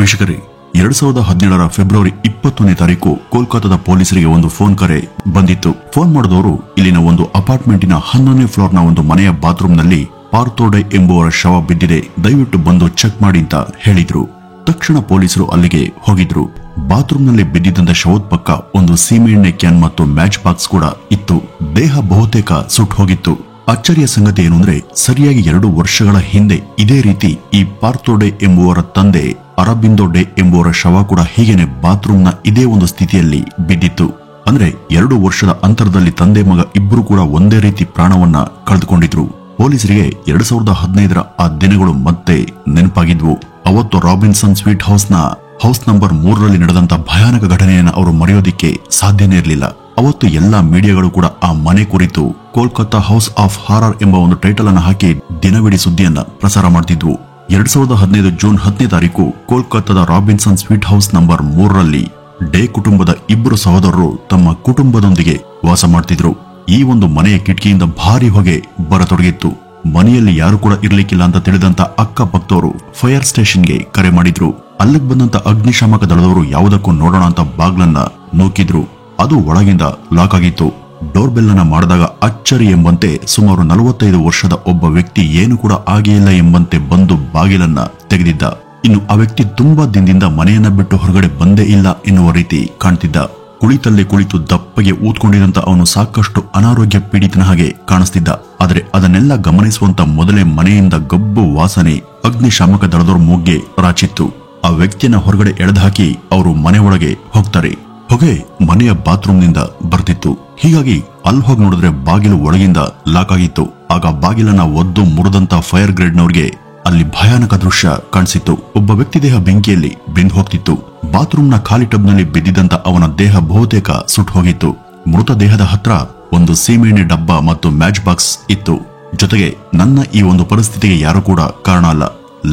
ವೀಕ್ಷಕರೇ, 2017 ಫೆಬ್ರವರಿ 20ನೇ ತಾರೀಕು ಕೋಲ್ಕತ್ತಾದ ಪೊಲೀಸರಿಗೆ ಒಂದು ಫೋನ್ ಕರೆ ಬಂದಿತ್ತು. ಫೋನ್ ಮಾಡಿದವರು ಇಲ್ಲಿನ ಒಂದು ಅಪಾರ್ಟ್ಮೆಂಟಿನ 11ನೇ ಫ್ಲೋರ್ನ ಒಂದು ಮನೆಯ ಬಾತ್ರೂಮ್ನಲ್ಲಿ ಪಾರ್ಥೋಡೆ ಎಂಬುವರ ಶವ ಬಿದ್ದಿದೆ, ದಯವಿಟ್ಟು ಬಂದು ಚೆಕ್ ಮಾಡಿ ಅಂತ ಹೇಳಿದ್ರು. ತಕ್ಷಣ ಪೊಲೀಸರು ಅಲ್ಲಿಗೆ ಹೋಗಿದ್ರು. ಬಾತ್ರೂಮ್ನಲ್ಲಿ ಬಿದ್ದಿದ್ದಂತ ಶವದ ಪಕ್ಕ ಒಂದು ಸೀಮೆಎಣ್ಣೆ ಕ್ಯಾನ್ ಮತ್ತು ಮ್ಯಾಚ್ ಬಾಕ್ಸ್ ಕೂಡ ಇತ್ತು. ದೇಹ ಬಹುತೇಕ ಸುಟ್ಟು ಹೋಗಿತ್ತು. ಅಚ್ಚರಿಯ ಸಂಗತಿ ಏನು ಅಂದ್ರೆ, ಸರಿಯಾಗಿ 2 ವರ್ಷಗಳ ಹಿಂದೆ ಇದೇ ರೀತಿ ಈ ಪಾರ್ಥೋಡೆ ಎಂಬುವರ ತಂದೆ ಅರಬಿಂದೋ ಡೇ ಎಂಬುವರ ಶವ ಕೂಡ ಹೀಗೇನೆ ಬಾತ್ರೂಮ್ನ ಇದೇ ಒಂದು ಸ್ಥಿತಿಯಲ್ಲಿ ಬಿದ್ದಿತ್ತು. ಅಂದ್ರೆ 2 ವರ್ಷದ ಅಂತರದಲ್ಲಿ ತಂದೆ ಮಗ ಇಬ್ರು ಕೂಡ ಒಂದೇ ರೀತಿ ಪ್ರಾಣವನ್ನ ಕಳೆದುಕೊಂಡಿದ್ರು. ಪೊಲೀಸರಿಗೆ 2015ರ ಆ ದಿನಗಳು ಮತ್ತೆ ನೆನಪಾಗಿದ್ವು. ಅವತ್ತು ರಾಬಿನ್ಸನ್ ಸ್ವೀಟ್ ಹೌಸ್ ನಂಬರ್ 3ರಲ್ಲಿ ನಡೆದಂತ ಭಯಾನಕ ಘಟನೆಯನ್ನು ಅವರು ಮರೆಯೋದಿಕ್ಕೆ ಸಾಧ್ಯನೇ ಇರಲಿಲ್ಲ. ಅವತ್ತು ಎಲ್ಲಾ ಮೀಡಿಯಾಗಳು ಕೂಡ ಆ ಮನೆ ಕುರಿತು ಕೋಲ್ಕತ್ತಾ ಹೌಸ್ ಆಫ್ ಹಾರರ್ ಎಂಬ ಒಂದು ಟೈಟಲ್ ಅನ್ನು ಹಾಕಿ ದಿನವಿಡೀ ಸುದ್ದಿಯನ್ನ ಪ್ರಸಾರ ಮಾಡ್ತಿದ್ವು. 2015 ಜೂನ್ 10ನೇ ತಾರೀಕು ಕೋಲ್ಕತ್ತಾದ ರಾಬಿನ್ಸನ್ ಸ್ವೀಟ್ ಹೌಸ್ ನಂಬರ್ 3ರಲ್ಲಿ ಡೇ ಕುಟುಂಬದ 2 ಸಹೋದರರು ತಮ್ಮ ಕುಟುಂಬದೊಂದಿಗೆ ವಾಸ ಮಾಡ್ತಿದ್ರು. ಈ ಒಂದು ಮನೆಯ ಕಿಟಕಿಯಿಂದ ಭಾರಿ ಹೊಗೆ ಬರತೊಡಗಿತ್ತು. ಮನೆಯಲ್ಲಿ ಯಾರು ಕೂಡ ಇರ್ಲಿಕ್ಕಿಲ್ಲ ಅಂತ ತಿಳಿದಂತ ಅಕ್ಕಪಕ್ಕದವರು ಫೈರ್ ಸ್ಟೇಷನ್ಗೆ ಕರೆ ಮಾಡಿದ್ರು. ಅಲ್ಲಿಗೆ ಬಂದಂತ ಅಗ್ನಿಶಾಮಕ ದಳದವರು ಯಾವುದಕ್ಕೂ ನೋಡೋಣ ಅಂತ ಬಾಗ್ಲನ್ನ ನೂಕಿದ್ರು. ಅದು ಒಳಗಿಂದ ಲಾಕ್ ಆಗಿತ್ತು. ಡೋರ್ ಬೆಲ್ ಅನ್ನ ಮಾಡಿದಾಗ ಅಚ್ಚರಿ ಎಂಬಂತೆ ಸುಮಾರು 45 ವರ್ಷದ ಒಬ್ಬ ವ್ಯಕ್ತಿ ಏನು ಕೂಡ ಆಗೇ ಇಲ್ಲ ಎಂಬಂತೆ ಬಂದು ಬಾಗಿಲನ್ನ ತೆಗೆದಿದ್ದ. ಇನ್ನು ಆ ವ್ಯಕ್ತಿ ತುಂಬಾ ದಿನದಿಂದ ಮನೆಯನ್ನ ಬಿಟ್ಟು ಹೊರಗಡೆ ಬಂದೇ ಇಲ್ಲ ಎನ್ನುವ ರೀತಿ ಕಾಣ್ತಿದ್ದ. ಕುಳಿತಲ್ಲೇ ಕುಳಿತು ದಪ್ಪಗೆ ಊದ್ಕೊಂಡಿದಂತ ಅವನು ಸಾಕಷ್ಟು ಅನಾರೋಗ್ಯ ಪೀಡಿತನ ಹಾಗೆ ಕಾಣಿಸ್ತಿದ್ದ. ಆದ್ರೆ ಅದನ್ನೆಲ್ಲ ಗಮನಿಸುವಂತ ಮೊದಲೇ ಮನೆಯಿಂದ ಗಬ್ಬು ವಾಸನೆ ಅಗ್ನಿಶಾಮಕ ದಳದವ್ರ ಮೂಗ್ಗೆ ರಾಚಿತ್ತು. ಆ ವ್ಯಕ್ತಿಯನ್ನ ಹೊರಗಡೆ ಎಳೆದುಹಾಕಿ ಅವರು ಮನೆ ಒಳಗೆ ಹೋಗ್ತಾರೆ. ಹೊಗೆ ಮನೆಯ ಬಾತ್ರೂಮ್ನಿಂದ ಬರ್ತಿತ್ತು. ಹೀಗಾಗಿ ಅಲ್ಲಿ ಹೋಗಿ ನೋಡಿದ್ರೆ ಬಾಗಿಲು ಒಳಗಿಂದ ಲಾಕ್ ಆಗಿತ್ತು. ಆಗ ಬಾಗಿಲನ್ನ ಒದ್ದು ಮುರಿದಂತ ಫೈರ್ ಗ್ರೇಡ್ನವ್ರಿಗೆ ಅಲ್ಲಿ ಭಯಾನಕ ದೃಶ್ಯ ಕಾಣಿಸಿತ್ತು. ಒಬ್ಬ ವ್ಯಕ್ತಿ ದೇಹ ಬೆಂಕಿಯಲ್ಲಿ ಬೆಂದು ಹೋಗ್ತಿತ್ತು. ಬಾತ್ರೂಮ್ನ ಖಾಲಿ ಟಬ್ನಲ್ಲಿ ಬಿದ್ದಿದ್ದಂತ ಅವನ ದೇಹ ಬಹುತೇಕ ಸುಟ್ಟು ಹೋಗಿತ್ತು. ಮೃತ ದೇಹದ ಹತ್ರ ಒಂದು ಸೀಮೆಎಣ್ಣೆ ಡಬ್ಬ ಮತ್ತು ಮ್ಯಾಚ್ ಬಾಕ್ಸ್ ಇತ್ತು. ಜೊತೆಗೆ ನನ್ನ ಈ ಒಂದು ಪರಿಸ್ಥಿತಿಗೆ ಯಾರು ಕೂಡ ಕಾರಣ ಅಲ್ಲ,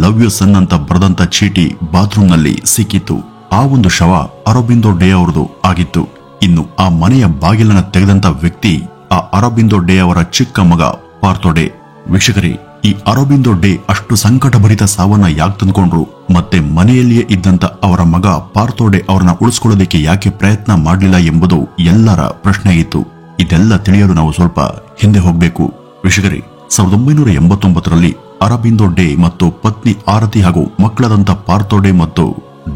ಲವ್ ಯು ಸನ್ ಅಂತ ಬರೆದಂತ ಚೀಟಿ ಬಾತ್ರೂಮ್ನಲ್ಲಿ ಸಿಕ್ಕಿತ್ತು. ಆ ಒಂದು ಶವ ಅರಬಿಂದೋ ಡೇ ಅವರದು ಆಗಿತ್ತು. ಇನ್ನು ಆ ಮನೆಯ ಬಾಗಿಲನ್ನ ತೆಗೆದಂತ ವ್ಯಕ್ತಿ ಆ ಅರಬಿಂದೋ ಡೇ ಅವರ ಚಿಕ್ಕ ಮಗ ಪಾರ್ಥೋಡೆ. ವೀಕ್ಷಕರೇ, ಈ ಅರಬಿಂದೋ ಡೇ ಅಷ್ಟು ಸಂಕಟಭರಿತ ಸಾವನ್ನ ಯಾಕೆ ತಂದ್ಕೊಂಡ್ರು, ಮತ್ತೆ ಮನೆಯಲ್ಲಿಯೇ ಇದ್ದಂತ ಅವರ ಮಗ ಪಾರ್ಥೋಡೆ ಅವರನ್ನ ಉಳಿಸ್ಕೊಳ್ಳೋದಕ್ಕೆ ಯಾಕೆ ಪ್ರಯತ್ನ ಮಾಡಲಿಲ್ಲ ಎಂಬುದು ಎಲ್ಲರ ಪ್ರಶ್ನೆಯಾಗಿತ್ತು. ಇದೆಲ್ಲ ತಿಳಿಯಲು ನಾವು ಸ್ವಲ್ಪ ಹಿಂದೆ ಹೋಗ್ಬೇಕು. ವೀಕ್ಷಕರೇ, 1989ರಲ್ಲಿ ಅರಬಿಂದೋ ಡೇ ಮತ್ತು ಪತ್ನಿ ಆರತಿ ಹಾಗೂ ಮಕ್ಕಳಾದಂತ ಪಾರ್ಥೋಡೆ ಮತ್ತು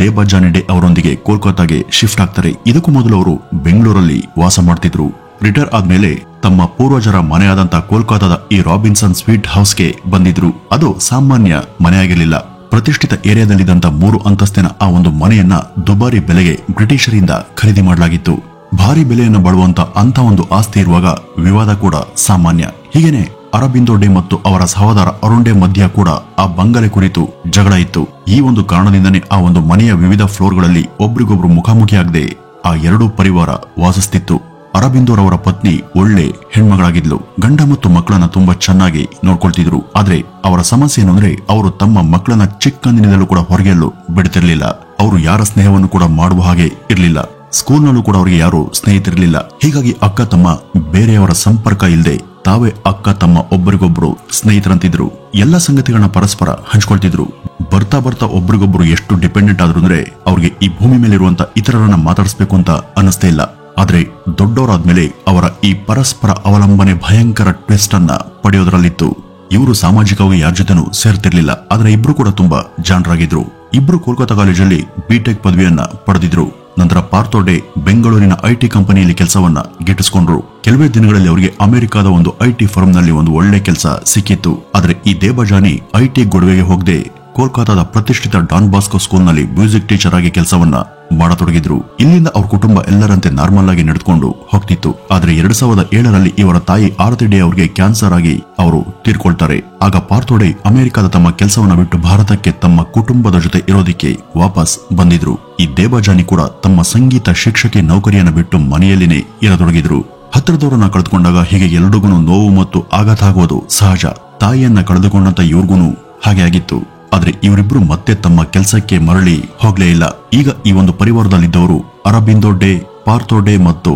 ದೇಬಜಾನಿ ಡೇ ಅವರೊಂದಿಗೆ ಕೋಲ್ಕತ್ತಾಗೆ ಶಿಫ್ಟ್ ಆಗ್ತಾರೆ. ಇದಕ್ಕೂ ಮೊದಲು ಅವರು ಬೆಂಗಳೂರಲ್ಲಿ ವಾಸ ಮಾಡ್ತಿದ್ರು. ರಿಟೈರ್ ಆದ್ಮೇಲೆ ತಮ್ಮ ಪೂರ್ವಜರ ಮನೆಯಾದಂತ ಕೋಲ್ಕತ್ತಾದ ಈ ರಾಬಿನ್ಸನ್ ಸ್ವೀಟ್ ಹೌಸ್ಗೆ ಬಂದಿದ್ರು. ಅದು ಸಾಮಾನ್ಯ ಮನೆಯಾಗಿರಲಿಲ್ಲ. ಪ್ರತಿಷ್ಠಿತ ಏರಿಯಾದಲ್ಲಿದ್ದಂತ 3 ಅಂತಸ್ತಿನ ಆ ಒಂದು ಮನೆಯನ್ನ ದುಬಾರಿ ಬೆಲೆಗೆ ಬ್ರಿಟಿಷರಿಂದ ಖರೀದಿ ಮಾಡಲಾಗಿತ್ತು. ಭಾರಿ ಬೆಲೆಯನ್ನು ಬಾಳುವಂತ ಅಂತ ಒಂದು ಆಸ್ತಿ ಇರುವಾಗ ವಿವಾದ ಕೂಡ ಸಾಮಾನ್ಯ. ಹೀಗೇನೆ ಅರಬಿಂದೋ ಡೇ ಮತ್ತು ಅವರ ಸಹೋದರ ಅರುಣ್ ಡೇ ಮಧ್ಯ ಕೂಡ ಆ ಬಂಗಲೆ ಕುರಿತು ಜಗಳ ಇತ್ತು. ಈ ಒಂದು ಕಾರಣದಿಂದನೇ ಆ ಒಂದು ಮನೆಯ ವಿವಿಧ ಫ್ಲೋರ್ಗಳಲ್ಲಿ ಒಬ್ರಿಗೊಬ್ರು ಮುಖಾಮುಖಿಯಾಗದೆ ಆ 2 ಪರಿವಾರ ವಾಸಿಸ್ತಿತ್ತು. ಅರಬಿಂದೋರವರ ಪತ್ನಿ ಒಳ್ಳೆ ಹೆಣ್ಮಗಳಾಗಿದ್ಲು. ಗಂಡ ಮತ್ತು ಮಕ್ಕಳನ್ನ ತುಂಬಾ ಚೆನ್ನಾಗಿ ನೋಡ್ಕೊಳ್ತಿದ್ರು. ಆದ್ರೆ ಅವರ ಸಮಸ್ಯೆ ಏನು ಅಂದ್ರೆ, ಅವರು ತಮ್ಮ ಮಕ್ಕಳನ್ನ ಚಿಕ್ಕಂದಿನಿಂದಲೂ ಕೂಡ ಹೊರಗೆಲ್ಲೂ ಬಿಡ್ತಿರ್ಲಿಲ್ಲ. ಅವರು ಯಾರ ಸ್ನೇಹವನ್ನು ಕೂಡ ಮಾಡುವ ಹಾಗೆ ಇರ್ಲಿಲ್ಲ. ಸ್ಕೂಲ್ನಲ್ಲೂ ಕೂಡ ಅವರಿಗೆ ಯಾರು ಸ್ನೇಹಿತರಿರ್ಲಿಲ್ಲ. ಹೀಗಾಗಿ ಅಕ್ಕ ತಮ್ಮ ಬೇರೆಯವರ ಸಂಪರ್ಕ ಇಲ್ಲದೆ ತಾವೇ ಅಕ್ಕ ತಮ್ಮ ಒಬ್ಬರಿಗೊಬ್ರು ಸ್ನೇಹಿತರಂತಿದ್ರು. ಎಲ್ಲ ಸಂಗತಿಗಳನ್ನ ಪರಸ್ಪರ ಹಂಚ್ಕೊಳ್ತಿದ್ರು. ಬರ್ತಾ ಬರ್ತಾ ಒಬ್ರಿಗೊಬ್ರು ಎಷ್ಟು ಡಿಪೆಂಡೆಂಟ್ ಆದ್ರು ಅಂದ್ರೆ ಅವ್ರಿಗೆ ಈ ಭೂಮಿ ಮೇಲೆ ಇರುವಂತ ಇತರರನ್ನ ಮಾತಾಡಿಸ್ಬೇಕು ಅಂತ ಅನ್ನಿಸ್ತೇ ಇಲ್ಲ. ಆದ್ರೆ ದೊಡ್ಡವರಾದ್ಮೇಲೆ ಅವರ ಈ ಪರಸ್ಪರ ಅವಲಂಬನೆ ಭಯಂಕರ ಟ್ವಿಸ್ಟ್ ಅನ್ನ ಪಡೆಯೋದ್ರಲ್ಲಿತ್ತು. ಇವರು ಸಾಮಾಜಿಕವಾಗಿ ಯಾರ ಜೊತೆನೂ ಸೇರ್ತಿರ್ಲಿಲ್ಲ. ಆದ್ರೆ ಇಬ್ರು ಕೂಡ ತುಂಬಾ ಜಾಣರಾಗಿದ್ರು. ಇಬ್ರು ಕೋಲ್ಕತ್ತಾ ಕಾಲೇಜಲ್ಲಿ ಬಿಟೆಕ್ ಪದವಿಯನ್ನ ಪಡೆದಿದ್ರು. ನಂತರ ಪಾರ್ಥೋಡೆ ಬೆಂಗಳೂರಿನ ಐಟಿ ಕಂಪನಿಯಲ್ಲಿ ಕೆಲಸವನ್ನ ಗಿಟ್ಟಿಸಿಕೊಂಡ್ರು. ಕೆಲವೇ ದಿನಗಳಲ್ಲಿ ಅವರಿಗೆ ಅಮೆರಿಕದ ಒಂದು ಐಟಿ ಫರ್ಮ್ ನಲ್ಲಿ ಒಂದು ಒಳ್ಳೆ ಕೆಲಸ ಸಿಕ್ಕಿತ್ತು. ಆದ್ರೆ ಈ ದೇಬಜಾನಿ ಐಟಿ ಗೊಡವೆಗೆ ಹೋಗದೆ ಕೋಲ್ಕತ್ತಾದ ಪ್ರತಿಷ್ಠಿತ ಡಾನ್ ಬಾಸ್ಕೋ ಸ್ಕೂಲ್ ನಲ್ಲಿ ಮ್ಯೂಸಿಕ್ ಟೀಚರ್ ಆಗಿ ಕೆಲಸವನ್ನ ಮಾಡತೊಡಗಿದ್ರು. ಇಲ್ಲಿಂದ ಅವ್ರ ಕುಟುಂಬ ಎಲ್ಲರಂತೆ ನಾರ್ಮಲ್ ಆಗಿ ನಡೆದುಕೊಂಡು ಹೋಗ್ತಿತ್ತು. ಆದ್ರೆ 2007ರಲ್ಲಿ ಇವರ ತಾಯಿ ಆರತಿ ಡೇ ಅವರಿಗೆ ಕ್ಯಾನ್ಸರ್ ಆಗಿ ಅವರು ತೀರ್ಕೊಳ್ತಾರೆ. ಆಗ ಪಾರ್ಥೋಡೆ ಅಮೆರಿಕದ ತಮ್ಮ ಕೆಲಸವನ್ನ ಬಿಟ್ಟು ಭಾರತಕ್ಕೆ ತಮ್ಮ ಕುಟುಂಬದ ಜೊತೆ ಇರೋದಿಕ್ಕೆ ವಾಪಸ್ ಬಂದಿದ್ರು. ಈ ದೇಬಜಾನಿ ಕೂಡ ತಮ್ಮ ಸಂಗೀತ ಶಿಕ್ಷಕಿ ನೌಕರಿಯನ್ನ ಬಿಟ್ಟು ಮನೆಯಲ್ಲಿನೇ ಇರತೊಡಗಿದ್ರು. ಹತ್ತಿರದವರನ್ನ ಕಳೆದುಕೊಂಡಾಗ ಹೀಗೆ ಎಲ್ರಿಗೂ ನೋವು ಮತ್ತು ಆಘಾತ ಆಗುವುದು ಸಹಜ. ತಾಯಿಯನ್ನ ಕಳೆದುಕೊಂಡಂತ ಇವ್ರಿಗೂ ಹಾಗೆ ಆಗಿತ್ತು. ಆದ್ರೆ ಇವರಿಬ್ರು ಮತ್ತೆ ತಮ್ಮ ಕೆಲಸಕ್ಕೆ ಮರಳಿ ಹೋಗ್ಲೇ ಇಲ್ಲ. ಈಗ ಈ ಒಂದು ಪರಿವಾರದಲ್ಲಿದ್ದವರು ಅರಬಿಂದೋ ಡೇ, ಪಾರ್ಥೋಡೆ ಮತ್ತು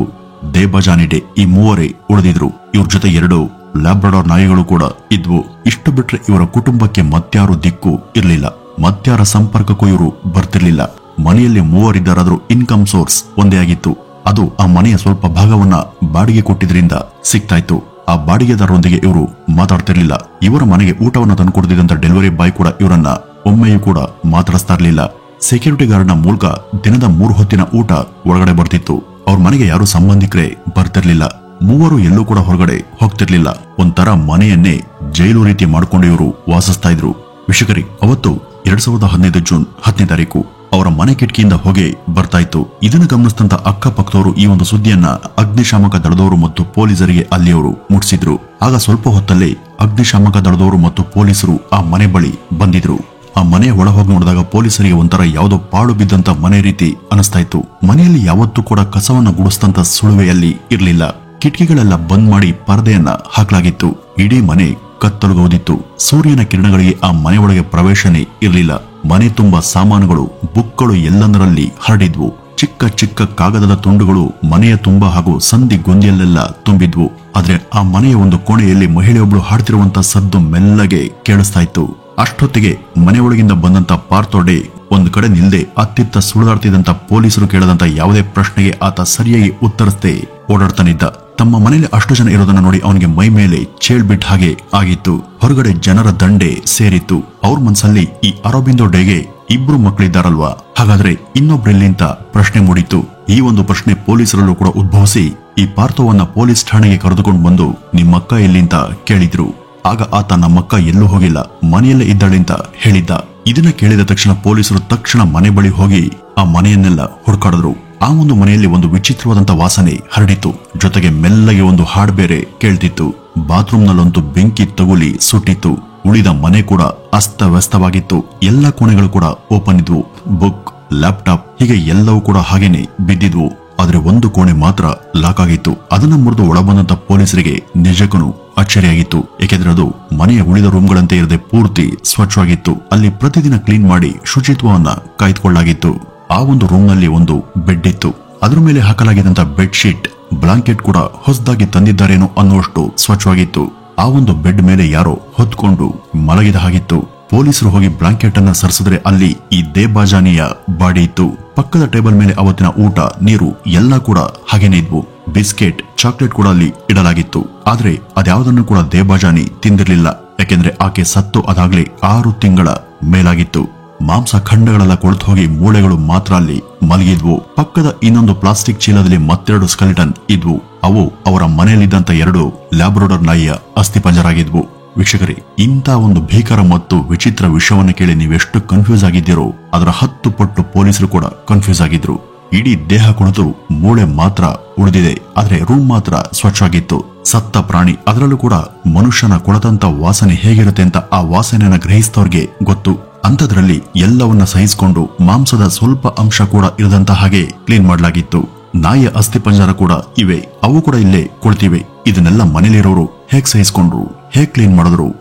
ದೇಬಜಾನಿ ಡೇ ಈ 3 ಉಳಿದಿದ್ರು. ಇವ್ರ ಜೊತೆ 2 ಲ್ಯಾಬ್ರಡಾರ್ ನಾಯಿಗಳು ಕೂಡ ಇದ್ವು. ಇಷ್ಟು ಬಿಟ್ರೆ ಇವರ ಕುಟುಂಬಕ್ಕೆ ಮತ್ಯಾರು ದಿಕ್ಕು ಇರಲಿಲ್ಲ. ಮತ್ಯಾರ ಸಂಪರ್ಕಕ್ಕೂ ಇವರು ಬರ್ತಿರ್ಲಿಲ್ಲ. ಮನೆಯಲ್ಲಿ ಮೂವರಿದ್ದರಾದ್ರೂ ಇನ್ಕಮ್ ಸೋರ್ಸ್ ಒಂದೇ ಆಗಿತ್ತು. ಅದು ಆ ಮನೆಯ ಸ್ವಲ್ಪ ಭಾಗವನ್ನ ಬಾಡಿಗೆ ಕೊಟ್ಟಿದ್ರಿಂದ ಸಿಗ್ತಾ ಇತ್ತು. ಆ ಬಾಡಿಗೆದಾರರೊಂದಿಗೆ ಇವರು ಮಾತಾಡ್ತಿರ್ಲಿಲ್ಲ. ಇವರ ಮನೆಗೆ ಊಟವನ್ನ ತಂದುಕೊಡ್ತಿದ್ದಂತ ಡೆಲಿವರಿ ಬಾಯ್ ಕೂಡ ಇವರನ್ನ ಒಮ್ಮೆಯೂ ಕೂಡ ಮಾತಾಡಿಸ್ತಾ ಇರ್ಲಿಲ್ಲ. ಸೆಕ್ಯೂರಿಟಿ ಗಾರ್ಡ್ನ ಮೂಲಕ ದಿನದ 3 ಹೊತ್ತಿನ ಊಟ ಒಳಗಡೆ ಬರ್ತಿತ್ತು. ಅವ್ರ ಮನೆಗೆ ಯಾರು ಸಂಬಂಧಿಕರೇ ಬರ್ತಿರ್ಲಿಲ್ಲ. ಮೂವರು ಎಲ್ಲೂ ಕೂಡ ಹೊರಗಡೆ ಹೋಗ್ತಿರ್ಲಿಲ್ಲ. ಒಂಥರ ಮನೆಯನ್ನೇ ಜೈಲು ರೀತಿ ಮಾಡ್ಕೊಂಡು ಇವರು ವಾಸಿಸ್ತಾ ಇದ್ರು. ವೀಕ್ಷಕರೇ, ಅವತ್ತು 2015 ಜೂನ್ 10ನೇ ತಾರೀಕು ಅವರ ಮನೆ ಕಿಟಕಿಯಿಂದ ಹೊಗೆ ಬರ್ತಾ ಇತ್ತು. ಇದನ್ನು ಗಮನಿಸಿದಂತ ಅಕ್ಕಪಕ್ಕದವರು ಈ ಒಂದು ಸುದ್ದಿಯನ್ನ ಅಗ್ನಿಶಾಮಕ ದಳದವರು ಮತ್ತು ಪೊಲೀಸರಿಗೆ ಅಲ್ಲಿಯವರು ಮುಟ್ಟಿಸಿದ್ರು. ಆಗ ಸ್ವಲ್ಪ ಹೊತ್ತಲ್ಲೇ ಅಗ್ನಿಶಾಮಕ ದಳದವರು ಮತ್ತು ಪೊಲೀಸರು ಆ ಮನೆ ಬಳಿ ಬಂದಿದ್ರು. ಆ ಮನೆಯ ಒಳ ಹೋಗಿ ನೋಡಿದಾಗ ಪೊಲೀಸರಿಗೆ ಒಂಥರ ಯಾವುದೋ ಪಾಳು ಬಿದ್ದಂತ ಮನೆ ರೀತಿ ಅನಿಸ್ತಾ ಇತ್ತು. ಮನೆಯಲ್ಲಿ ಯಾವತ್ತೂ ಕೂಡ ಕಸವನ್ನ ಗುಡಿಸ್ತಂತ ಸುಳುವೆಯಲ್ಲಿ ಇರ್ಲಿಲ್ಲ. ಕಿಟಕಿಗಳೆಲ್ಲ ಬಂದ್ ಮಾಡಿ ಪರದೆಯನ್ನ ಹಾಕಲಾಗಿತ್ತು. ಇಡೀ ಮನೆ ಕತ್ತಲುಗೋದಿತ್ತು. ಸೂರ್ಯನ ಕಿರಣಗಳಿಗೆ ಆ ಮನೆಯೊಳಗೆ ಪ್ರವೇಶನೇ ಇರಲಿಲ್ಲ. ಮನೆ ತುಂಬಾ ಸಾಮಾನುಗಳು, ಬುಕ್ಗಳು ಎಲ್ಲಂದರಲ್ಲಿ ಹರಡಿದ್ವು. ಚಿಕ್ಕ ಚಿಕ್ಕ ಕಾಗದದ ತುಂಡುಗಳು ಮನೆಯ ತುಂಬಾ ಹಾಗೂ ಸಂಧಿ ಗೊಂದಿಯಲ್ಲೆಲ್ಲ ತುಂಬಿದ್ವು. ಆದ್ರೆ ಆ ಮನೆಯ ಒಂದು ಕೋಣೆಯಲ್ಲಿ ಮಹಿಳೆಯೊಬ್ಬಳು ಹಾಡ್ತಿರುವಂತ ಸದ್ದು ಮೆಲ್ಲಗೆ ಕೇಳಿಸ್ತಾ ಇತ್ತು. ಅಷ್ಟೊತ್ತಿಗೆ ಮನೆಯೊಳಗಿಂದ ಬಂದಂತ ಪಾರ್ಥೋಡೆ ಒಂದು ಕಡೆ ನಿಲ್ದೆ ಅತ್ತಿತ್ತ ಸುಳಿದಾಡ್ತಿದ್ದಂತ ಪೊಲೀಸರು ಕೇಳದಂತ ಯಾವುದೇ ಪ್ರಶ್ನೆಗೆ ಆತ ಸರಿಯಾಗಿ ಉತ್ತರಿಸದೆ ಓಡಾಡ್ತಾನಿದ್ದ. ತಮ್ಮ ಮನೆಯಲ್ಲಿ ಅಷ್ಟು ಜನ ಇರೋದನ್ನ ನೋಡಿ ಅವನಿಗೆ ಮೈ ಮೇಲೆ ಚೇಳ್ಬಿಟ್ಟ ಹಾಗೆ ಆಗಿತ್ತು. ಹೊರಗಡೆ ಜನರ ದಂಡೆ ಸೇರಿತ್ತು. ಅವ್ರ ಮನಸ್ಸಲ್ಲಿ ಈ ಅರಬಿಂದೋ ಡೇಗೆ 2 ಮಕ್ಕಳಿದ್ದಾರಲ್ವಾ, ಹಾಗಾದ್ರೆ ಇನ್ನೊಬ್ರೆಲ್ಲಿಂತ ಪ್ರಶ್ನೆ ಮೂಡಿತ್ತು. ಈ ಒಂದು ಪ್ರಶ್ನೆ ಪೊಲೀಸರಲ್ಲೂ ಕೂಡ ಉದ್ಭವಿಸಿ ಈ ಪಾರ್ಥೋವನ್ನ ಪೊಲೀಸ್ ಠಾಣೆಗೆ ಕರೆದುಕೊಂಡು ಬಂದು ನಿಮ್ಮಕ್ಕ ಎಲ್ಲಿಂತ ಕೇಳಿದ್ರು. ಆಗ ಆತ ನಮ್ಮಕ್ಕ ಎಲ್ಲೂ ಹೋಗಿಲ್ಲ, ಮನೆಯಲ್ಲೇ ಇದ್ದಾಳಿಂತ ಹೇಳಿದ್ದ. ಇದನ್ನ ಕೇಳಿದ ತಕ್ಷಣ ಪೊಲೀಸರು ತಕ್ಷಣ ಮನೆ ಬಳಿ ಹೋಗಿ ಆ ಮನೆಯನ್ನೆಲ್ಲ ಹುಡುಕಾಡಿದ್ರು. ಆ ಒಂದು ಮನೆಯಲ್ಲಿ ಒಂದು ವಿಚಿತ್ರವಾದಂತ ವಾಸನೆ ಹರಡಿತು. ಜೊತೆಗೆ ಮೆಲ್ಲಗೆ ಒಂದು ಹಾಡ್ ಬೇರೆ ಕೇಳ್ತಿತ್ತು. ಬಾತ್ರೂಮ್ನಲ್ಲಂತೂ ಬೆಂಕಿ ತಗುಲಿ ಸುಟ್ಟಿತ್ತು. ಉಳಿದ ಮನೆ ಕೂಡ ಅಸ್ತವ್ಯಸ್ತವಾಗಿತ್ತು. ಎಲ್ಲ ಕೋಣೆಗಳು ಕೂಡ ಓಪನ್ ಇದ್ವು. ಬುಕ್, ಲ್ಯಾಪ್ಟಾಪ್ ಹೀಗೆ ಎಲ್ಲವೂ ಕೂಡ ಹಾಗೇನೆ ಬಿದ್ದಿದ್ವು. ಆದ್ರೆ ಒಂದು ಕೋಣೆ ಮಾತ್ರ ಲಾಕ್ ಆಗಿತ್ತು. ಅದನ್ನ ಮುರಿದು ಒಳಬಂದಂತ ಪೊಲೀಸರಿಗೆ ನಿಜಕ್ಕೂ ಅಚ್ಚರಿಯಾಗಿತ್ತು. ಏಕೆಂದ್ರೆ ಅದು ಮನೆಯ ಉಳಿದ ರೂಮ್ಗಳಂತೆ ಇರದೆ ಪೂರ್ತಿ ಸ್ವಚ್ಛವಾಗಿತ್ತು. ಅಲ್ಲಿ ಪ್ರತಿದಿನ ಕ್ಲೀನ್ ಮಾಡಿ ಶುಚಿತ್ವವನ್ನ ಕಾಯ್ದುಕೊಳ್ಳಲಾಗಿತ್ತು. ಆ ಒಂದು ರೂಮ್ ನಲ್ಲಿ ಒಂದು ಬೆಡ್ ಇತ್ತು. ಅದ್ರ ಮೇಲೆ ಹಾಕಲಾಗಿದ್ದಂತ ಬೆಡ್ ಶೀಟ್, ಬ್ಲಾಂಕೆಟ್ ಕೂಡ ಹೊಸದಾಗಿ ತಂದಿದ್ದಾರೇನೋ ಅನ್ನುವಷ್ಟು ಸ್ವಚ್ಛವಾಗಿತ್ತು. ಆ ಒಂದು ಬೆಡ್ ಮೇಲೆ ಯಾರೋ ಹೊತ್ಕೊಂಡು ಮಲಗಿದ ಹಾಗಿತ್ತು. ಪೊಲೀಸರು ಹೋಗಿ ಬ್ಲಾಂಕೆಟ್ ಅನ್ನ ಸರಿಸಿದ್ರೆ ಅಲ್ಲಿ ಈ ದೇಬಾಜಾನಿಯ ಬಾಡಿ ಇತ್ತು. ಪಕ್ಕದ ಟೇಬಲ್ ಮೇಲೆ ಅವತ್ತಿನ ಊಟ, ನೀರು ಎಲ್ಲ ಕೂಡ ಹಾಗೇನೆ ಇದ್ವು. ಬಿಸ್ಕೆಟ್, ಚಾಕ್ಲೇಟ್ ಕೂಡ ಅಲ್ಲಿ ಇಡಲಾಗಿತ್ತು. ಆದ್ರೆ ಅದ್ಯಾವುದನ್ನು ಕೂಡ ದೇಬಾಜಾನಿ ತಿಂದಿರ್ಲಿಲ್ಲ. ಯಾಕೆಂದ್ರೆ ಆಕೆ ಸತ್ತು ಅದಾಗ್ಲೇ 6 ತಿಂಗಳ ಮೇಲಾಗಿತ್ತು. ಮಾಂಸ ಖಂಡಗಳೆಲ್ಲ ಕೊಳ್ತು ಹೋಗಿ ಮೂಳೆಗಳು ಮಾತ್ರ ಅಲ್ಲಿ ಮಲಗಿದ್ವು. ಪಕ್ಕದ ಇನ್ನೊಂದು ಪ್ಲಾಸ್ಟಿಕ್ ಚೀಲದಲ್ಲಿ ಮತ್ತೆರಡು ಸ್ಕೆಲಿಟನ್ ಇದ್ವು. ಅವು ಅವರ ಮನೆಯಲ್ಲಿದ್ದಂತ 2 ಲ್ಯಾಬ್ರಡಾರ್ ನಾಯಿಯ ಅಸ್ಥಿಪಂಜರಾಗಿದ್ವು. ವೀಕ್ಷಕರೇ, ಇಂಥ ಒಂದು ಭೀಕರ ಮತ್ತು ವಿಚಿತ್ರ ವಿಷಯವನ್ನು ಕೇಳಿ ನೀವೆಷ್ಟು ಕನ್ಫ್ಯೂಸ್ ಆಗಿದ್ದೀರೋ ಅದರ 10 ಪಟ್ಟು ಪೊಲೀಸರು ಕೂಡ ಕನ್ಫ್ಯೂಸ್ ಆಗಿದ್ರು. ಇಡೀ ದೇಹ ಕುಳಿತು ಮೂಳೆ ಮಾತ್ರ ಉಳಿದಿದೆ, ಆದ್ರೆ ರೂಮ್ ಮಾತ್ರ ಸ್ವಚ್ಛವಾಗಿತ್ತು. ಸತ್ತ ಪ್ರಾಣಿ, ಅದರಲ್ಲೂ ಕೂಡ ಮನುಷ್ಯನ ಕೊಳತಂತ ವಾಸನೆ ಹೇಗಿರುತ್ತೆ ಅಂತ ಆ ವಾಸನೆಯನ್ನ ಗ್ರಹಿಸಿದವ್ರಿಗೆ ಗೊತ್ತು. ಅಂಥದ್ರಲ್ಲಿ ಎಲ್ಲವನ್ನ ಸಹಿಸಿಕೊಂಡು ಮಾಂಸದ ಸ್ವಲ್ಪ ಅಂಶ ಕೂಡ ಇರದಂತ ಹಾಗೆ ಕ್ಲೀನ್ ಮಾಡಲಾಗಿತ್ತು. ನಾಯಿಯ ಅಸ್ಥಿಪಂಜರ ಕೂಡ ಇವೆ, ಅವು ಕೂಡ ಇಲ್ಲೇ ಕೊಳ್ತಿವೆ. ಇದನ್ನೆಲ್ಲ ಮನೇಲಿರೋರು ಹೇಗ್ ಸಹಿಸಿಕೊಂಡ್ರು, ಹೇಗ್ ಕ್ಲೀನ್ ಮಾಡಿದ್ರು,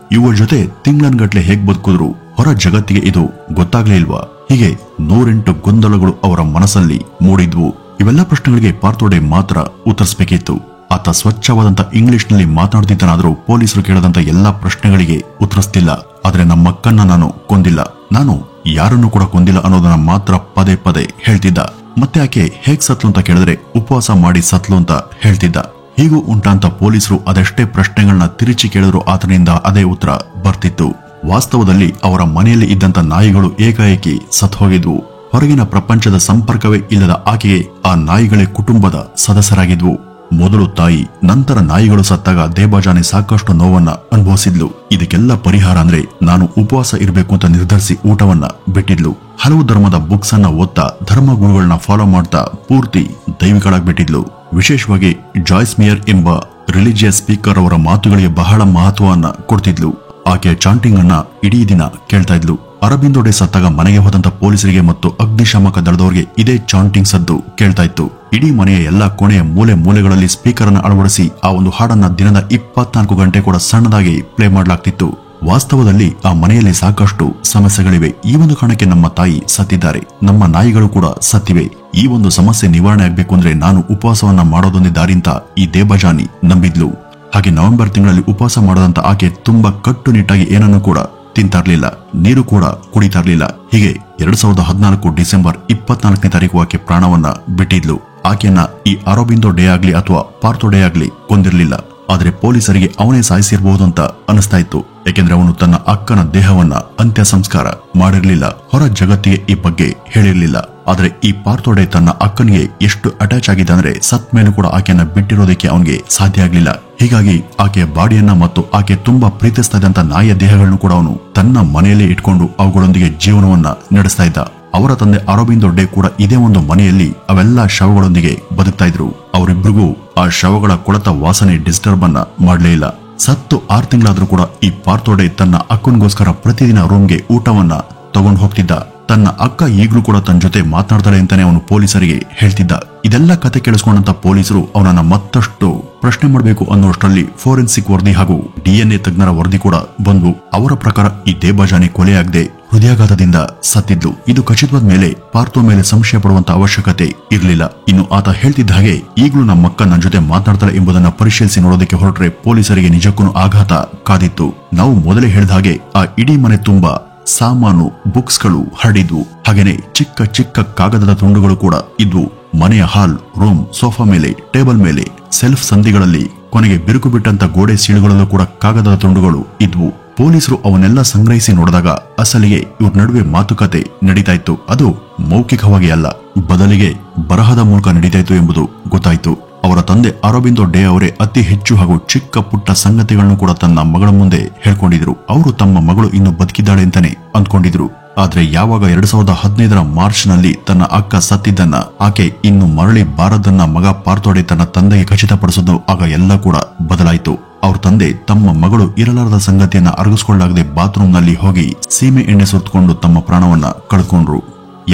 ಇವುಗಳ ಜೊತೆ ತಿಂಗಳನ್ಗಟ್ಲೆ ಹೇಗ್ ಬದುಕಿದ್ರು, ಹೊರ ಜಗತ್ತಿಗೆ ಇದು ಗೊತ್ತಾಗ್ಲೇ ಇಲ್ವಾ? ಹೀಗೆ 108 ಗೊಂದಲಗಳು ಅವರ ಮನಸ್ಸಲ್ಲಿ ಮೂಡಿದ್ವು. ಇವೆಲ್ಲ ಪ್ರಶ್ನೆಗಳಿಗೆ ಪಾರ್ಥೋಡೆ ಮಾತ್ರ ಉತ್ತರಿಸಬೇಕಿತ್ತು. ಆತ ಸ್ವಚ್ಛವಾದಂತ ಇಂಗ್ಲಿಷ್ ನಲ್ಲಿ ಮಾತನಾಡ್ತಿದ್ದನಾದ್ರೂ ಪೊಲೀಸರು ಕೇಳದಂತ ಎಲ್ಲಾ ಪ್ರಶ್ನೆಗಳಿಗೆ ಉತ್ತರಿಸ್ತಿಲ್ಲ. ಆದ್ರೆ ನಮ್ಮಕ್ಕನ್ನ ನಾನು ಕೊಂದಿಲ್ಲ, ನಾನು ಯಾರನ್ನು ಕೂಡ ಕೊಂದಿಲ್ಲ ಅನ್ನೋದನ್ನ ಮಾತ್ರ ಪದೇ ಪದೇ ಹೇಳ್ತಿದ್ದ. ಮತ್ತೆ ಆಕೆ ಹೇಗ್ ಸತ್ಲು ಅಂತ ಕೇಳಿದ್ರೆ ಉಪವಾಸ ಮಾಡಿ ಸತ್ಲು ಅಂತ ಹೇಳ್ತಿದ್ದ. ಹೀಗೂ ಉಂಟಾಂತ ಪೊಲೀಸರು ಅದೆಷ್ಟೇ ಪ್ರಶ್ನೆಗಳನ್ನ ತಿರುಚಿ ಕೇಳಿದ್ರು ಆತನಿಂದ ಅದೇ ಉತ್ತರ ಬರ್ತಿತ್ತು. ವಾಸ್ತವದಲ್ಲಿ ಅವರ ಮನೆಯಲ್ಲಿ ಇದ್ದಂತ ನಾಯಿಗಳು ಏಕಾಏಕಿ ಸತ್ ಹೋಗಿದ್ವು. ಹೊರಗಿನ ಪ್ರಪಂಚದ ಸಂಪರ್ಕವೇ ಇಲ್ಲದ ಆಕೆಗೆ ಆ ನಾಯಿಗಳೇ ಕುಟುಂಬದ ಸದಸ್ಯರಾಗಿದ್ವು. ಮೊದಲು ತಾಯಿ, ನಂತರ ನಾಯಿಗಳು ಸತ್ತಾಗ ದೇಬಾಜಾನಿ ಸಾಕಷ್ಟು ನೋವನ್ನ ಅನುಭವಿಸಿದ್ಲು. ಇದಕ್ಕೆಲ್ಲ ಪರಿಹಾರ ಅಂದ್ರೆ ನಾನು ಉಪವಾಸ ಇರಬೇಕು ಅಂತ ನಿರ್ಧರಿಸಿ ಊಟವನ್ನ ಬಿಟ್ಟಿದ್ಲು. ಹಲವು ಧರ್ಮದ ಬುಕ್ಸ್ ಅನ್ನ ಓದ್ತಾ, ಧರ್ಮ ಗುರುಗಳನ್ನ ಫಾಲೋ ಮಾಡ್ತಾ ಪೂರ್ತಿ ದೈವಿಕಳಾಗ್ಬಿಟ್ಟಿದ್ಲು. ವಿಶೇಷವಾಗಿ ಜಾಯ್ಸ್ ಮೇಯರ್ ಎಂಬ ರಿಲಿಜಿಯಸ್ ಸ್ಪೀಕರ್ ಅವರ ಮಾತುಗಳಿಗೆ ಬಹಳ ಮಹತ್ವವನ್ನ ಕೊಡ್ತಿದ್ಲು. ಆಕೆಯ ಚಾಂಟಿಂಗ್ ಅನ್ನ ಇಡೀ ದಿನ ಕೇಳ್ತಾ ಇದ್ಲು. ಅರಬಿಂದೋ ಡೇ ಸತ್ತಾಗ ಮನೆಗೆ ಹೋದಂತ ಪೊಲೀಸರಿಗೆ ಮತ್ತು ಅಗ್ನಿಶಾಮಕ ದಳದವರಿಗೆ ಇದೇ ಚಾಂಟಿಂಗ್ ಸದ್ದು ಕೇಳ್ತಾ ಇತ್ತು. ಇಡೀ ಮನೆಯ ಎಲ್ಲಾ ಕೋಣೆಯ ಮೂಲೆ ಮೂಲೆಗಳಲ್ಲಿ ಸ್ಪೀಕರ್ ಅನ್ನು ಅಳವಡಿಸಿ ಆ ಒಂದು ಹಾಡನ್ನ ದಿನದ 24 ಗಂಟೆ ಕೂಡ ಸಣ್ಣದಾಗಿ ಪ್ಲೇ ಮಾಡಲಾಗ್ತಿತ್ತು. ವಾಸ್ತವದಲ್ಲಿ ಆ ಮನೆಯಲ್ಲಿ ಸಾಕಷ್ಟು ಸಮಸ್ಯೆಗಳಿವೆ. ಈ ಒಂದು ಕಾರಣಕ್ಕೆ ನಮ್ಮ ತಾಯಿ ಸತ್ತಿದ್ದಾರೆ, ನಮ್ಮ ನಾಯಿಗಳು ಕೂಡ ಸತ್ತಿವೆ. ಈ ಒಂದು ಸಮಸ್ಯೆ ನಿವಾರಣೆ ಆಗ್ಬೇಕು ಅಂದ್ರೆ ನಾನು ಉಪವಾಸವನ್ನ ಮಾಡೋದೊಂದೇ ದಾರಿಂತ ಈ ದೇಬಾಜಾನಿ ನಂಬಿದ್ಲು. ಹಾಗೆ ನವೆಂಬರ್ ತಿಂಗಳಲ್ಲಿ ಉಪವಾಸ ಮಾಡದಂತ ಆಕೆ ತುಂಬಾ ಕಟ್ಟುನಿಟ್ಟಾಗಿ ಏನನ್ನು ಕೂಡ ತಿಂತಾ ಇರ್ಲಿಲ್ಲ, ನೀರು ಕೂಡ ಕುಡಿತಾ ಇರ್ಲಿಲ್ಲ. ಹೀಗೆ 2014 ಡಿಸೆಂಬರ್ 24ನೇ ತಾರೀಕು ಆಕೆ ಪ್ರಾಣವನ್ನ ಬಿಟ್ಟಿದ್ಲು. ಆಕೆಯನ್ನ ಈ ಅರಬಿಂದೋ ಡೇ ಆಗ್ಲಿ ಅಥವಾ ಪಾರ್ಥೋ ಡೇ ಆಗ್ಲಿ ಕೊಂದಿರ್ಲಿಲ್ಲ. ಆದ್ರೆ ಪೊಲೀಸರಿಗೆ ಅವನೇ ಸಾಯಿಸಿರಬಹುದು ಅಂತ ಅನಿಸ್ತಾ ಇತ್ತು. ಯಾಕೆಂದ್ರೆ ಅವನು ತನ್ನ ಅಕ್ಕನ ದೇಹವನ್ನ ಅಂತ್ಯ ಸಂಸ್ಕಾರ ಮಾಡಿರ್ಲಿಲ್ಲ, ಹೊರ ಜಗತ್ತಿಗೆ ಈ ಬಗ್ಗೆ ಹೇಳಿರ್ಲಿಲ್ಲ. ಆದ್ರೆ ಈ ಪಾರ್ಥೋ ಡೇ ತನ್ನ ಅಕ್ಕನಿಗೆ ಎಷ್ಟು ಅಟ್ಯಾಚ್ ಆಗಿದೆ ಅಂದ್ರೆ ಸತ್ ಮೇಲೂ ಕೂಡ ಆಕೆಯನ್ನ ಬಿಟ್ಟಿರೋದಕ್ಕೆ ಅವನಿಗೆ ಸಾಧ್ಯ ಆಗ್ಲಿಲ್ಲ. ಹೀಗಾಗಿ ಆಕೆಯ ಬಾಡಿಯನ್ನ ಮತ್ತು ಆಕೆ ತುಂಬಾ ಪ್ರೀತಿಸ್ತಾ ಇದ್ದಂತ ನಾಯಿಯ ದೇಹಗಳನ್ನು ಕೂಡ ಅವನು ತನ್ನ ಮನೆಯಲ್ಲೇ ಇಟ್ಕೊಂಡು ಅವುಗಳೊಂದಿಗೆ ಜೀವನವನ್ನ ನಡೆಸ್ತಾ ಇದ್ದ. ಅವರ ತಂದೆ ಅರಬಿಂದೋ ಡೇ ಕೂಡ ಇದೇ ಒಂದು ಮನೆಯಲ್ಲಿ ಅವೆಲ್ಲ ಶವಗಳೊಂದಿಗೆ ಬದುಕ್ತಾ ಇದ್ರು. ಅವರಿಬ್ಬರಿಗೂ ಆ ಶವಗಳ ಕೊಳತ ವಾಸನೆ ಡಿಸ್ಟರ್ಬ್ ಅನ್ನ ಮಾಡಲೇ ಇಲ್ಲ. ಸತ್ತು 6 ತಿಂಗಳಾದ್ರೂ ಕೂಡ ಈ ಪಾರ್ಥೋ ಡೇ ತನ್ನ ಅಕ್ಕನಿಗೋಸ್ಕರ ಪ್ರತಿದಿನ ರೂಮ್ಗೆ ಊಟವನ್ನ ತಗೊಂಡು ಹೋಗ್ತಿದ್ದ. ತನ್ನ ಅಕ್ಕ ಈಗಲೂ ಕೂಡ ತನ್ನ ಜೊತೆ ಮಾತನಾಡ್ತಾಳೆ ಅಂತಾನೆ ಅವನು ಪೊಲೀಸರಿಗೆ ಹೇಳ್ತಿದ್ದ. ಇದೆಲ್ಲ ಕತೆ ಕೇಳಿಸ್ಕೊಂಡಂತ ಪೊಲೀಸರು ಅವನನ್ನ ಮತ್ತಷ್ಟು ಪ್ರಶ್ನೆ ಮಾಡಬೇಕು ಅನ್ನೋಷ್ಟರಲ್ಲಿ ಫೋರೆನ್ಸಿಕ್ ವರದಿ ಹಾಗೂ DNA ತಜ್ಞರ ವರದಿ ಕೂಡ ಬಂದು ಅವರ ಪ್ರಕಾರ ಈ ದೇಬಾಜಾನಿ ಕೊಲೆಯಾಗದೆ ಹೃದಯಾಘಾತದಿಂದ ಸತ್ತಿದ್ಲು. ಇದು ಖಚಿತವಾದ ಮೇಲೆ ಪಾರ್ಥೋ ಮೇಲೆ ಸಂಶಯ ಪಡುವಂತ ಅವಶ್ಯಕತೆ ಇರಲಿಲ್ಲ. ಇನ್ನು ಆತ ಹೇಳ್ತಿದ್ದ ಹಾಗೆ ಈಗಲೂ ನಮ್ಮಕ್ಕ ನನ್ನ ಜೊತೆ ಮಾತನಾಡ್ತಾಳೆ ಎಂಬುದನ್ನ ಪರಿಶೀಲಿಸಿ ನೋಡೋದಕ್ಕೆ ಹೊರಟ್ರೆ ಪೊಲೀಸರಿಗೆ ನಿಜಕ್ಕೂ ಆಘಾತ ಕಾದಿತ್ತು. ನಾವು ಮೊದಲೇ ಹೇಳಿದ ಹಾಗೆ ಆ ಇಡೀ ಮನೆ ತುಂಬಾ ಸಾಮಾನು, ಬುಕ್ಸ್ಗಳು ಹರಡಿದ್ವು. ಹಾಗೇನೆ ಚಿಕ್ಕ ಚಿಕ್ಕ ಕಾಗದದ ತುಂಡುಗಳು ಕೂಡ ಇದ್ವು. ಮನೆಯ ಹಾಲ್, ರೂಮ್, ಸೋಫಾ ಮೇಲೆ, ಟೇಬಲ್ ಮೇಲೆ, ಸೆಲ್ಫ್ ಸಂದಿಗಳಲ್ಲಿ, ಕೊನೆಗೆ ಬಿರುಕು ಬಿಟ್ಟಂತ ಗೋಡೆ ಸೀಳುಗಳಲ್ಲೂ ಕೂಡ ಕಾಗದದ ತುಂಡುಗಳು ಇದ್ವು. ಪೊಲೀಸರು ಅವನ್ನೆಲ್ಲ ಸಂಗ್ರಹಿಸಿ ನೋಡಿದಾಗ ಅಸಲಿಗೆ ಇವ್ರ ನಡುವೆ ಮಾತುಕತೆ ನಡೀತಾ ಇತ್ತು. ಅದು ಮೌಖಿಕವಾಗಿ ಅಲ್ಲ, ಬದಲಿಗೆ ಬರಹದ ಮೂಲಕ ನಡೀತಾ ಇತ್ತು ಎಂಬುದು ಗೊತ್ತಾಯ್ತು. ಅವರ ತಂದೆ ಅರಬಿಂದೋ ಡೇ ಅವರೇ ಅತಿ ಹೆಚ್ಚು ಹಾಗೂ ಚಿಕ್ಕ ಪುಟ್ಟ ಸಂಗತಿಗಳನ್ನು ಕೂಡ ತನ್ನ ಮಗಳ ಮುಂದೆ ಹೇಳ್ಕೊಂಡಿದ್ರು. ಅವರು ತಮ್ಮ ಮಗಳು ಇನ್ನು ಬದುಕಿದ್ದಾಳೆ ಅಂತಾನೆ ಅಂದ್ಕೊಂಡಿದ್ರು. ಆದ್ರೆ ಯಾವಾಗ 2015 ಮಾರ್ಚ್ ನಲ್ಲಿ ತನ್ನ ಅಕ್ಕ ಸತ್ತಿದ್ದನ್ನ, ಆಕೆ ಇನ್ನು ಮರಳಿ ಬಾರದನ್ನ ಮಗ ಪಾರ್ಥೋ ಡೇ ತನ್ನ ತಂದೆಗೆ ಖಚಿತಪಡಿಸಿದ್ದು, ಆಗ ಎಲ್ಲ ಕೂಡ ಬದಲಾಯಿತು. ಅವ್ರ ತಂದೆ ತಮ್ಮ ಮಗಳು ಇರಲಾರದ ಸಂಗತಿಯನ್ನ ಅರಗಿಸಿಕೊಳ್ಳಾಗದೆ ಬಾತ್ರೂಮ್ ನಲ್ಲಿ ಹೋಗಿ ಸೀಮೆ ಎಣ್ಣೆ ಸುತ್ತಕೊಂಡು ತಮ್ಮ ಪ್ರಾಣವನ್ನ ಕಳ್ಕೊಂಡ್ರು.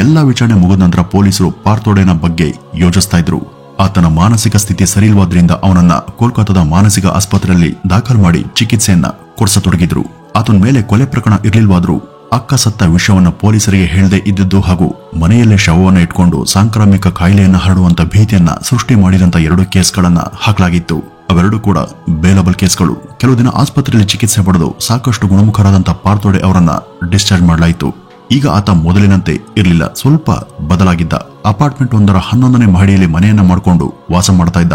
ಎಲ್ಲಾ ವಿಚಾರಣೆ ಮುಗಿದ ನಂತರ ಪೊಲೀಸರು ಪಾರ್ಥೋ ಡೇನ ಬಗ್ಗೆ ಯೋಚಿಸ್ತಾ ಇದ್ರು. ಆತನ ಮಾನಸಿಕ ಸ್ಥಿತಿ ಸರಿಯಿಲ್ವಾದ್ರಿಂದ ಅವನನ್ನ ಕೋಲ್ಕತ್ತಾದ ಮಾನಸಿಕ ಆಸ್ಪತ್ರೆಯಲ್ಲಿ ದಾಖಲು ಮಾಡಿ ಚಿಕಿತ್ಸೆಯನ್ನ ಕೊಡಿಸತೊಡಗಿದ್ರು. ಆತನ ಮೇಲೆ ಕೊಲೆ ಪ್ರಕರಣ ಇರ್ಲಿಲ್ವಾದ್ರೂ ಅಕ್ಕ ಸತ್ತ ವಿಷಯವನ್ನ ಪೊಲೀಸರಿಗೆ ಹೇಳದೆ ಇದ್ದಿದ್ದು ಹಾಗೂ ಮನೆಯಲ್ಲೇ ಶವವನ್ನ ಇಟ್ಕೊಂಡು ಸಾಂಕ್ರಾಮಿಕ ಕಾಯಿಲೆಯನ್ನ ಹರಡುವಂತ ಭೀತಿಯನ್ನ ಸೃಷ್ಟಿ ಮಾಡಿದಂತ 2 ಕೇಸ್ಗಳನ್ನ ಹಾಕಲಾಗಿತ್ತು. ಅವೆರಡೂ ಕೂಡ ಬೇಲಬಲ್ ಕೇಸ್ಗಳು. ಕೆಲವು ದಿನ ಆಸ್ಪತ್ರೆಯಲ್ಲಿ ಚಿಕಿತ್ಸೆ ಪಡೆದು ಸಾಕಷ್ಟು ಗುಣಮುಖರಾದಂತ ಪಾರ್ಥೋ ಡೇ ಅವರನ್ನ ಡಿಸ್ಚಾರ್ಜ್ ಮಾಡಲಾಯಿತು. ಈಗ ಆತ ಮೊದಲಿನಂತೆ ಇರಲಿಲ್ಲ, ಸ್ವಲ್ಪ ಬದಲಾಗಿದ್ದ. ಅಪಾರ್ಟ್ಮೆಂಟ್ ಒಂದರ 11ನೇ ಮಹಡಿಯಲ್ಲಿ ಮನೆಯನ್ನ ಮಾಡಿಕೊಂಡು ವಾಸ ಮಾಡ್ತಾ ಇದ್ದ.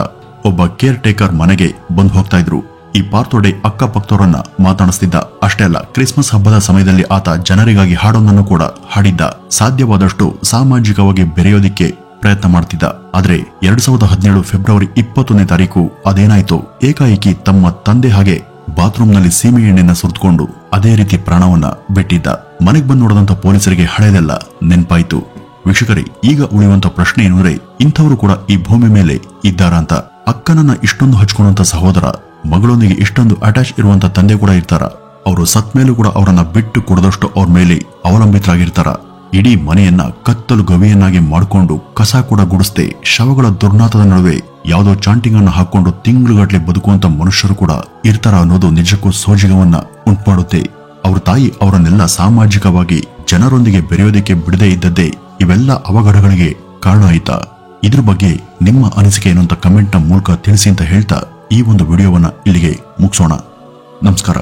ಒಬ್ಬ ಕೇರ್ ಟೇಕರ್ ಮನೆಗೆ ಬಂದು ಹೋಗ್ತಾ ಇದ್ರು. ಈ ಪಾರ್ಥೋ ಡೇ ಅಕ್ಕಪಕ್ಕದವರನ್ನ ಮಾತಾಡಿಸ್ತಿದ್ದ. ಅಷ್ಟೇ ಅಲ್ಲ, ಕ್ರಿಸ್ಮಸ್ ಹಬ್ಬದ ಸಮಯದಲ್ಲಿ ಆತ ಜನರಿಗಾಗಿ ಹಾಡೊಂದನ್ನು ಕೂಡ ಹಾಡಿದ್ದ. ಸಾಧ್ಯವಾದಷ್ಟು ಸಾಮಾಜಿಕವಾಗಿ ಬೆರೆಯೋದಿಕ್ಕೆ ಪ್ರಯತ್ನ ಮಾಡ್ತಿದ್ದ. ಆದ್ರೆ 2017 ಫೆಬ್ರವರಿ 21ನೇ ತಾರೀಕು ಅದೇನಾಯ್ತು, ಏಕಾಏಕಿ ತಮ್ಮ ತಂದೆ ಹಾಗೆ ಬಾತ್ರೂಮ್ ನಲ್ಲಿ ಸೀಮೆ ಎಣ್ಣೆನ ಸುರಿದುಕೊಂಡು ಅದೇ ರೀತಿ ಪ್ರಾಣವನ್ನ ಬಿಟ್ಟಿದ್ದ. ಮನೆಗೆ ಬಂದು ನೋಡಿದಂತ ಪೊಲೀಸರಿಗೆ ಹಳೆಯದೆಲ್ಲ ನೆನ್ಪಾಯ್ತು. ವೀಕ್ಷಕರೇ, ಈಗ ಉಳಿಯುವಂತ ಪ್ರಶ್ನೆ ಏನಂದ್ರೆ, ಇಂಥವರು ಕೂಡ ಈ ಭೂಮಿ ಮೇಲೆ ಇದ್ದಾರಾ ಅಂತ. ಅಕ್ಕನನ್ನ ಇಷ್ಟೊಂದು ಹಚ್ಕೊಂಡಂತ ಸಹೋದರ, ಮಗಳೊಂದಿಗೆ ಇಷ್ಟೊಂದು ಅಟ್ಯಾಚ್ ಇರುವಂತ ತಂದೆ ಕೂಡ ಇರ್ತಾರ. ಅವರು ಸತ್ ಮೇಲೂ ಕೂಡ ಅವರನ್ನ ಬಿಟ್ಟು ಕೊಡದಷ್ಟು ಅವ್ರ ಮೇಲೆ ಅವಲಂಬಿತರಾಗಿರ್ತಾರ. ಇಡೀ ಮನೆಯನ್ನ ಕತ್ತಲು ಗವಿಯನ್ನಾಗಿ ಮಾಡಿಕೊಂಡು ಕಸ ಕೂಡ ಗುಡಿಸದೆ ಶವಗಳ ದುರ್ನಾಥದ ನಡುವೆ ಯಾವುದೋ ಚಾಂಟಿಂಗ್ ಅನ್ನು ಹಾಕೊಂಡು ತಿಂಗಳುಗಟ್ಟಲೆ ಬದುಕುವಂತ ಮನುಷ್ಯರು ಕೂಡ ಇರ್ತಾರ ಅನ್ನೋದು ನಿಜಕ್ಕೂ ಸೋಜಿಗವನ್ನ ಉಂಟುಮಾಡುತ್ತೆ. ಅವ್ರ ತಾಯಿ ಅವರನ್ನೆಲ್ಲ ಸಾಮಾಜಿಕವಾಗಿ ಜನರೊಂದಿಗೆ ಬೆರೆಯೋದಕ್ಕೆ ಬಿಡದೇ ಇದ್ದದ್ದೇ ಇವೆಲ್ಲ ಅವಘಡಗಳಿಗೆ ಕಾರಣ ಆಯ್ತಾ? ಇದ್ರ ಬಗ್ಗೆ ನಿಮ್ಮ ಅನಿಸಿಕೆ ಏನು ಅಂತ ಕಮೆಂಟ್ ನ ಮೂಲಕ ತಿಳಿಸಿ ಅಂತ ಹೇಳ್ತಾ ಈ ಒಂದು ವಿಡಿಯೋವನ್ನ ಇಲ್ಲಿಗೆ ಮುಗಿಸೋಣ. ನಮಸ್ಕಾರ.